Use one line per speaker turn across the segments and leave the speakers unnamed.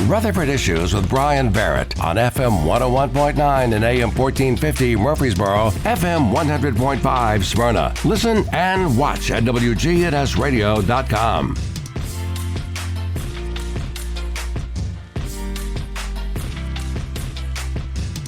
Rutherford Issues with Bryan Barrett on FM 101.9 and AM 1450 Murfreesboro, FM 100.5 Smyrna. Listen and watch at WGNSradio.com.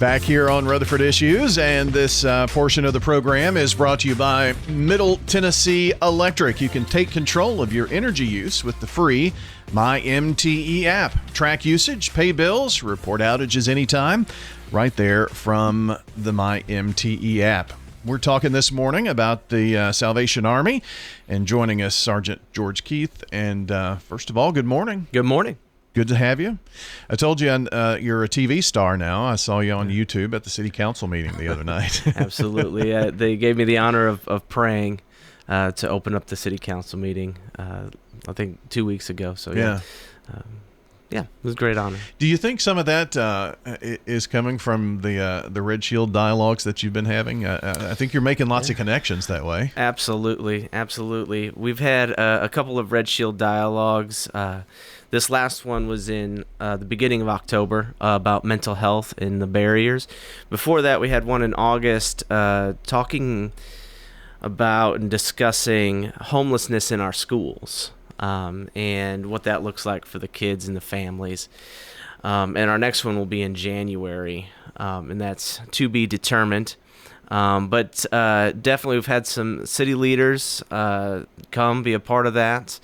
Back here on Rutherford Issues, and this portion of the program is brought to you by Middle Tennessee Electric. You can take control of your energy use with the free MyMTE app. Track usage, pay bills, report outages anytime, right there from the MyMTE app. We're talking this morning about the Salvation Army, and joining us, Sergeant George Keith. And first of all, good morning.
Good morning.
Good to have you. I told you you're a TV star now. I saw you on YouTube at the city council meeting the other night.
Absolutely. They gave me the honor of praying to open up the city council meeting, I think 2 weeks ago. So, yeah, it was a great honor.
Do you think some of that is coming from the Red Shield dialogues that you've been having? I think you're making lots of connections that way.
Absolutely. We've had a couple of Red Shield dialogues. This last one was in the beginning of October about mental health and the barriers. Before that, we had one in August talking about and discussing homelessness in our schools and what that looks like for the kids and the families. And our next one will be in January, and that's to be determined. But definitely we've had some city leaders come be a part of that.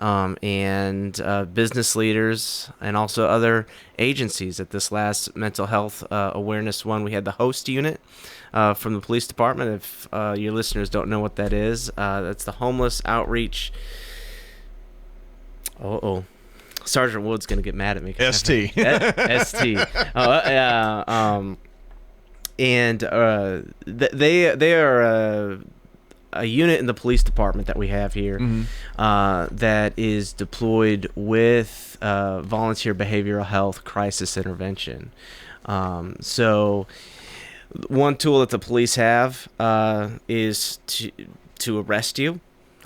And business leaders and also other agencies. At this last mental health awareness one, we had the host unit from the police department. If your listeners don't know what that is, that's the homeless outreach. Sergeant Wood's going to get mad at me.
ST.
ST. And they are a unit in the police department that we have here that is deployed with volunteer behavioral health crisis intervention. So one tool that the police have is to arrest you.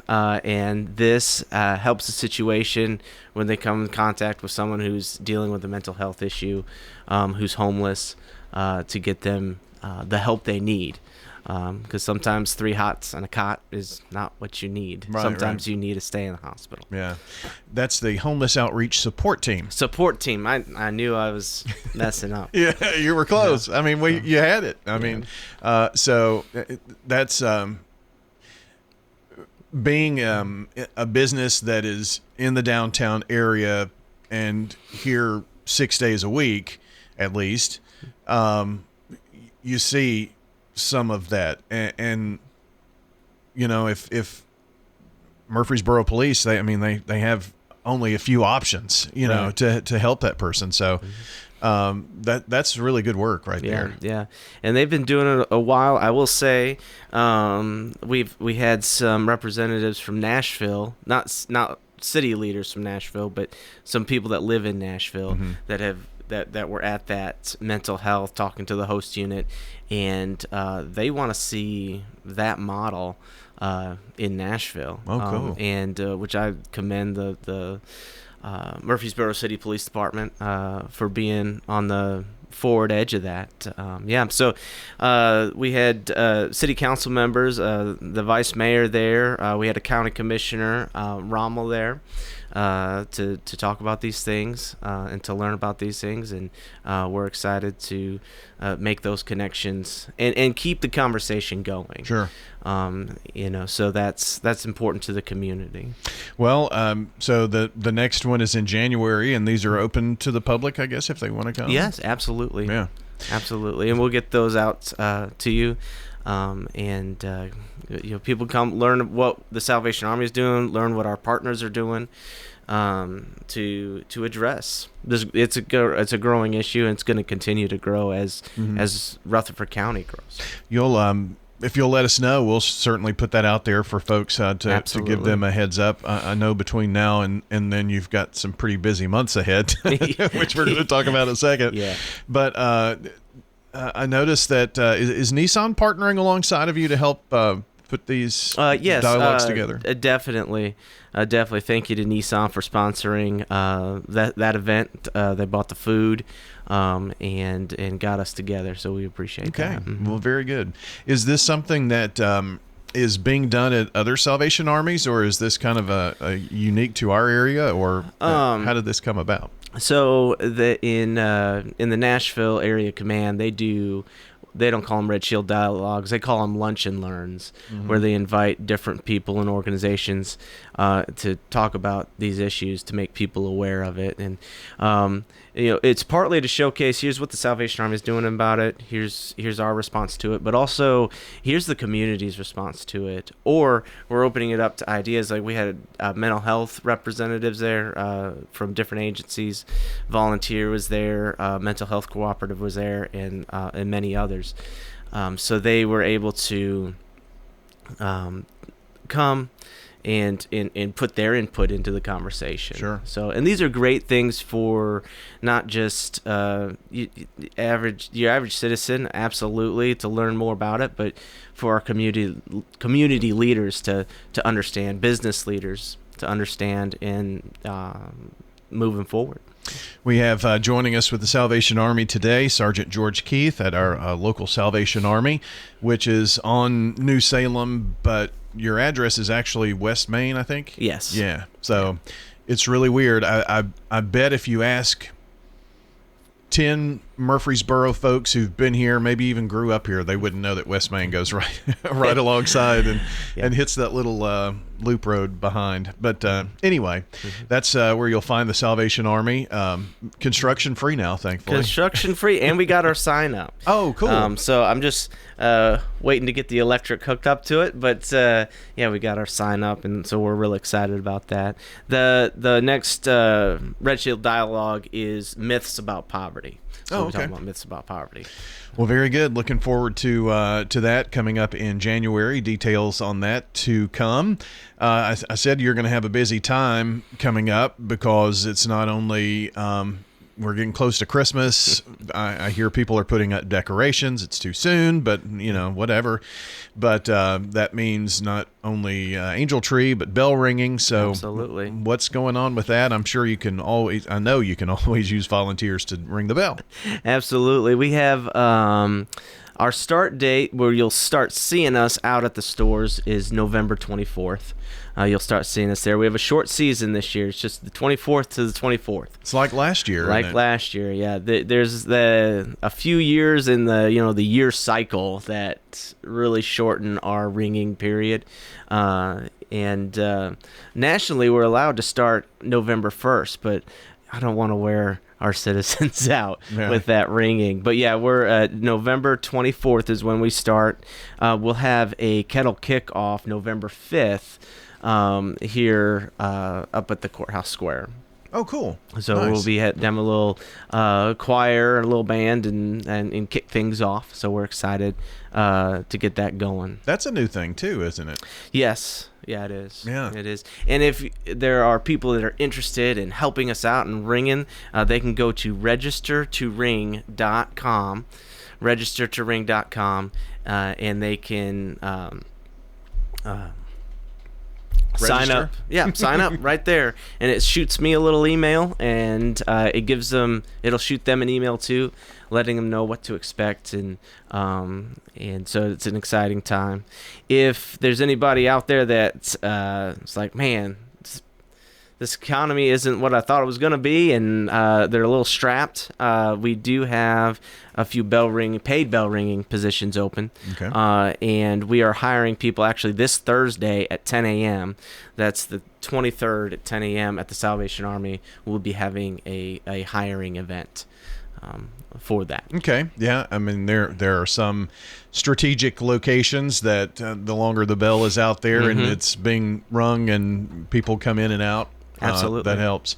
And this helps the situation when they come in contact with someone who's dealing with a mental health issue, who's homeless, to get them the help they need. Because sometimes 3 hots and a cot is not what you need. Sometimes you need to stay in the hospital. Yeah.
That's the Homeless Outreach Support Team.
I knew I was messing up.
Yeah, you were close. Yeah. I mean, you had it. I mean, so that's being a business that is in the downtown area and here 6 days a week, at least, you see some of that, and you know, if Murfreesboro Police, they have only a few options, you know, to help that person. So that's really good work right there.
Yeah, and they've been doing it a while. I will say, we had some representatives from Nashville, not city leaders from Nashville, but some people that live in Nashville that were at that mental health, talking to the host unit, and they want to see that model in Nashville.
Oh, cool.
And which I commend the Murfreesboro City Police Department for being on the forward edge of that. So we had city council members, the vice mayor there. We had a county commissioner, Rommel, there to talk about these things and to learn about these things. And we're excited to make those connections and keep the conversation going.
Sure.
So that's important to the community.
Well, so the next one is in January, and these are open to the public, I guess, if they want to come.
Yes, absolutely.
Yeah,
absolutely. And we'll get those out to you. People come learn what the Salvation Army is doing, learn what our partners are doing, to address this. It's a growing issue, and it's going to continue to grow as Rutherford County grows.
If you'll let us know, we'll certainly put that out there for folks to give them a heads up. I know between now and then you've got some pretty busy months ahead, which we're going to talk about in a second.
Yeah.
But I noticed that is Nissan partnering alongside of you to help put these
yes,
dialogues together?
Definitely. Definitely. Thank you to Nissan for sponsoring that event. They bought the food and got us together, so we appreciate that.
Okay, well, very good. Is this something that is being done at other Salvation Armies, or is this kind of a unique to our area, or how did this come about?
So in the Nashville Area Command, they don't call them Red Shield Dialogues. They call them Lunch and Learns, where they invite different people and organizations to talk about these issues, to make people aware of it. And it's partly to showcase, here's what the Salvation Army is doing about it. Here's our response to it, but also here's the community's response to it. Or we're opening it up to ideas. Like we had mental health representatives there from different agencies. Volunteer was there. Mental Health Cooperative was there, and many others. So they were able to come and put their input into the conversation.
Sure.
So, and these are great things for not just your average citizen, absolutely, to learn more about it, but for our community leaders to understand, business leaders to understand, and moving forward.
We have joining us with the Salvation Army today, Sergeant George Keith at our local Salvation Army, which is on New Salem, but your address is actually West Main, I think?
Yes.
Yeah. So it's really weird. I bet if you ask 10 Murfreesboro folks who've been here, maybe even grew up here, they wouldn't know that West Main goes right alongside and hits that little loop road behind. But anyway, that's where you'll find the Salvation Army. Construction free now, thankfully.
Construction free, and we got our sign up.
Oh, cool.
So I'm just waiting to get the electric hooked up to it, but we got our sign up, and so we're real excited about that. The next Red Shield Dialogue is myths about poverty. So we're talking about myths about poverty.
Well, very good. Looking forward to that coming up in January. Details on that to come. I said you're going to have a busy time coming up because it's not only we're getting close to Christmas. I hear people are putting up decorations. It's too soon, but whatever. But that means not only angel tree, but bell ringing. So
absolutely,
what's going on with that? I'm sure I know you can always use volunteers to ring the bell.
Absolutely. We have our start date where you'll start seeing us out at the stores is November 24th. You'll start seeing us there. We have a short season this year. It's just the 24th to the 24th.
It's like last year.
Last year, yeah. There's a few years in the year cycle that really shorten our ringing period. And nationally, we're allowed to start November 1st, but I don't want to wear our citizens out with that ringing. But yeah, we're November 24th is when we start. We'll have a kettle kickoff November 5th here up at the courthouse square.
Oh, cool.
So
nice.
we'll be having a little choir, a little band, and kick things off. So we're excited to get that going.
That's a new thing too, isn't it?
Yes. Yeah, it is.
Yeah.
It is. And if there are people that are interested in helping us out and ringing, they can go to registertoring.com, and they can sign up. Yeah, sign up right there. And it shoots me a little email, and it'll shoot them an email too, letting them know what to expect, and so it's an exciting time. If there's anybody out there that's it's like, man, this economy isn't what I thought it was going to be, and they're a little strapped, we do have a few paid bell ringing positions open.
Okay.
And we are hiring people actually this Thursday at 10 a.m. That's the 23rd at 10 a.m. at the Salvation Army. We'll be having a hiring event for that.
Okay. Yeah. I mean, there are some strategic locations that the longer the bell is out there and it's being rung and people come in and out,
absolutely,
that helps.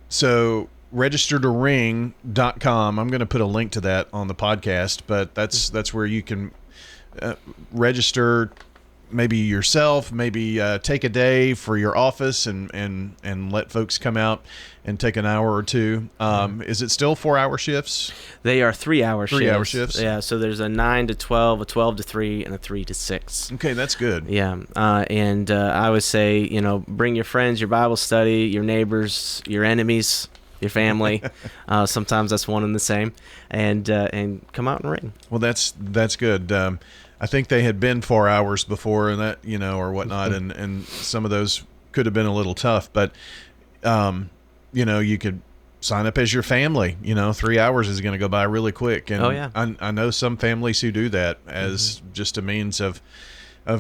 So registertoring.com. I'm going to put a link to that on the podcast, but that's where you can register maybe yourself, maybe take a day for your office and let folks come out and take an hour or two. Is it still 4-hour shifts?
They are 3-hour shifts.
3-hour shifts?
Yeah, so there's a 9 to 12, a 12 to 3, and a 3 to 6.
Okay, that's good.
Yeah, and I would say, bring your friends, your Bible study, your neighbors, your enemies, your family. Sometimes that's one and the same, and come out and ring.
Well, that's good. I think they had been 4 hours before, and that or whatnot, and some of those could have been a little tough. But you could sign up as your family. 3 hours is going to go by really quick, and
oh, yeah.
I know some families who do that as just a means of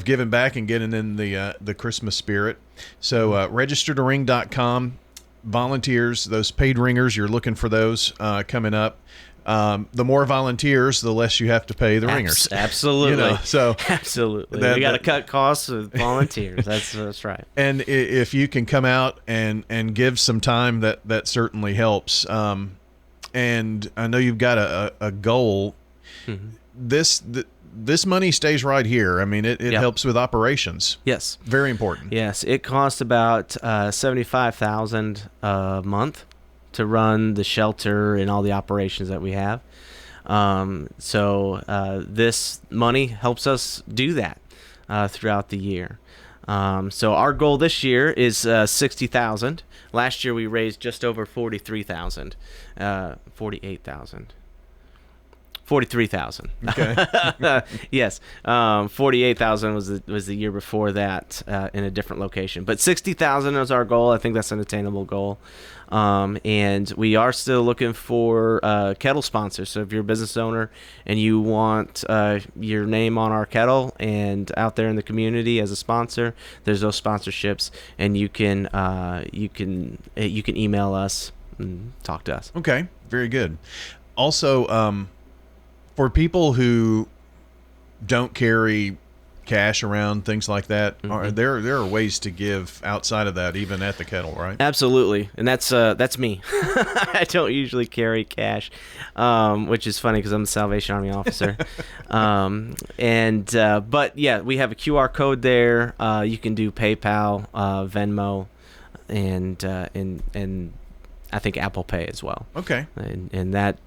giving back and getting in the Christmas spirit. So registertoring.com. Volunteers, those paid ringers, you're looking for those coming up. The more volunteers, the less you have to pay the ringers.
Absolutely.
So
absolutely, we got to cut costs with volunteers. That's right.
And if you can come out and give some time, that certainly helps. And I know you've got a goal. Mm-hmm. This money stays right here. I mean, it helps with operations.
Yes. Very important. Yes. It costs about $75,000 a month to run the shelter and all the operations that we have. So this money helps us do that throughout the year. So our goal this year is $60,000. Last year we raised just over $43,000. $43,000. Okay. Yes. $48,000 was the year before that in a different location. But $60,000 is our goal. I think that's an attainable goal. And we are still looking for kettle sponsors. So if you're a business owner and you want your name on our kettle and out there in the community as a sponsor, there's those sponsorships, and you can email us and talk to us.
Okay. Very good. Also, for people who don't carry cash around, things like that, mm-hmm. there are ways to give outside of that, even at the kettle, right?
Absolutely, and that's me. I don't usually carry cash, which is funny because I'm the Salvation Army officer. But yeah, we have a QR code there. You can do PayPal, Venmo, and I think Apple Pay as well.
Okay.
And that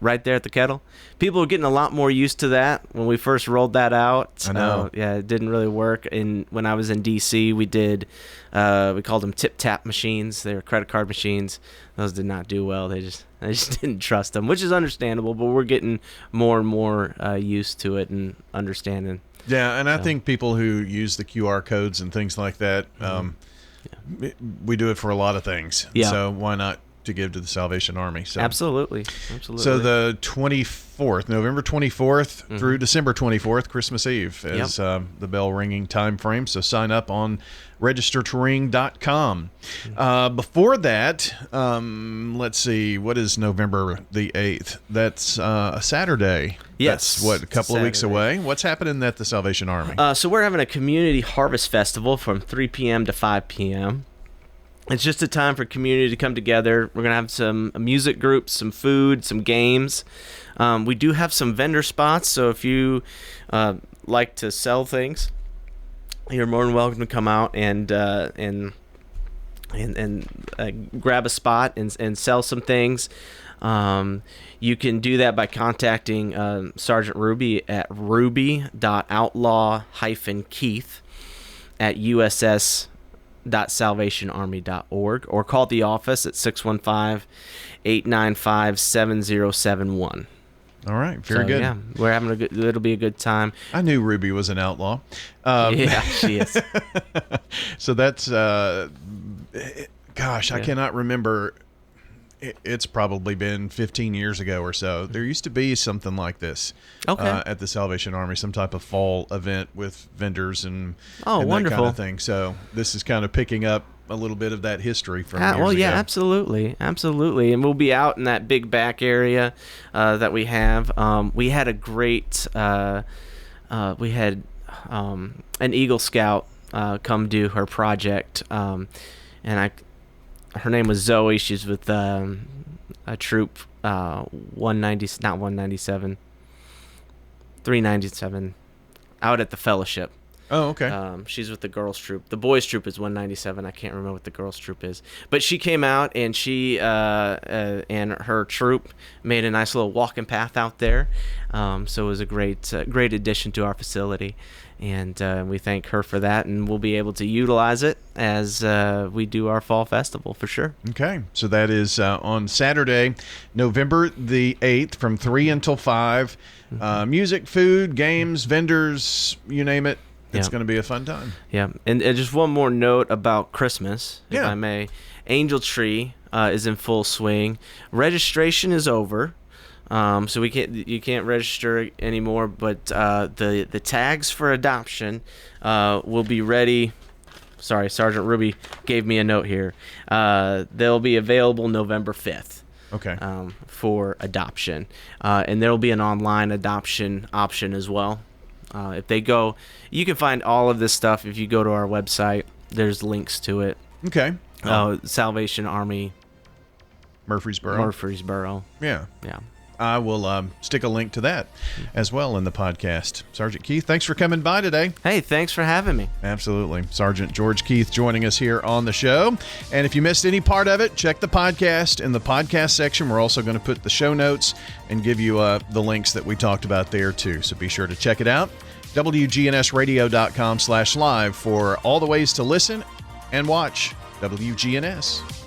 right there at the kettle. People are getting a lot more used to that. When we first rolled that out,
I know.
It didn't really work. And when I was in D.C., we called them tip-tap machines. They were credit card machines. Those did not do well. I just didn't trust them, which is understandable, but we're getting more and more used to it and understanding.
Yeah, and I think people who use the QR codes and things like that, we do it for a lot of things.
Yeah.
So why not to give to the Salvation Army? So
Absolutely.
So the 24th, November 24th mm-hmm. through December 24th, Christmas Eve is the bell ringing time frame. So sign up on registertoring.com. Mm-hmm. Before that, let's see, what is November the 8th? That's a Saturday.
Yes.
That's a couple of weeks away. What's happening at the Salvation Army?
So we're having a community harvest festival from 3 p.m. to 5 p.m. It's just a time for community to come together. We're going to have some music groups, some food, some games. We do have some vendor spots, so if you like to sell things, you're more than welcome to come out and grab a spot and sell some things. You can do that by contacting Sergeant Ruby at ruby.outlaw-keith@uss.salvationarmy.org or call the office at 615-895-7071.
All right, very good.
Yeah, we're having it'll be a good time.
I knew Ruby was an outlaw.
Yeah, she is.
So that's, I cannot remember. It's probably been 15 years ago or so. There used to be something like this at the Salvation Army, some type of fall event with vendors and that
wonderful
kind of thing. So this is kind of picking up a little bit of that history from years ago.
Absolutely. And we'll be out in that big back area that we have. We had a great, an Eagle Scout come do her project, and her name was Zoe. She's with a troop 397 out at the Fellowship.
Oh, okay.
She's with the girls' troop. The boys' troop is 197. I can't remember what the girls' troop is. But she came out, and she and her troop made a nice little walking path out there. So it was a great addition to our facility. And we thank her for that, and we'll be able to utilize it as we do our fall festival for sure.
Okay, so that is on Saturday, November the 8th from 3 until 5. Music, food, games, vendors, you name it. It's going to be a fun time.
Yeah, and just one more note about Christmas, if I may. Angel Tree is in full swing. Registration is over. So you can't register anymore, but the tags for adoption will be ready. Sorry, Sergeant Ruby gave me a note here. They'll be available November 5th.
Okay.
For adoption, and there will be an online adoption option as well. If they go, you can find all of this stuff if you go to our website. There's links to it.
Okay.
Salvation Army
Murfreesboro. Yeah. I will stick a link to that as well in the podcast. Sergeant Keith, thanks for coming by today.
Hey, thanks for having me.
Absolutely. Sergeant George Keith joining us here on the show. And if you missed any part of it, check the podcast. In the podcast section, we're also going to put the show notes and give you the links that we talked about there too. So be sure to check it out. WGNSradio.com/live for all the ways to listen and watch WGNS.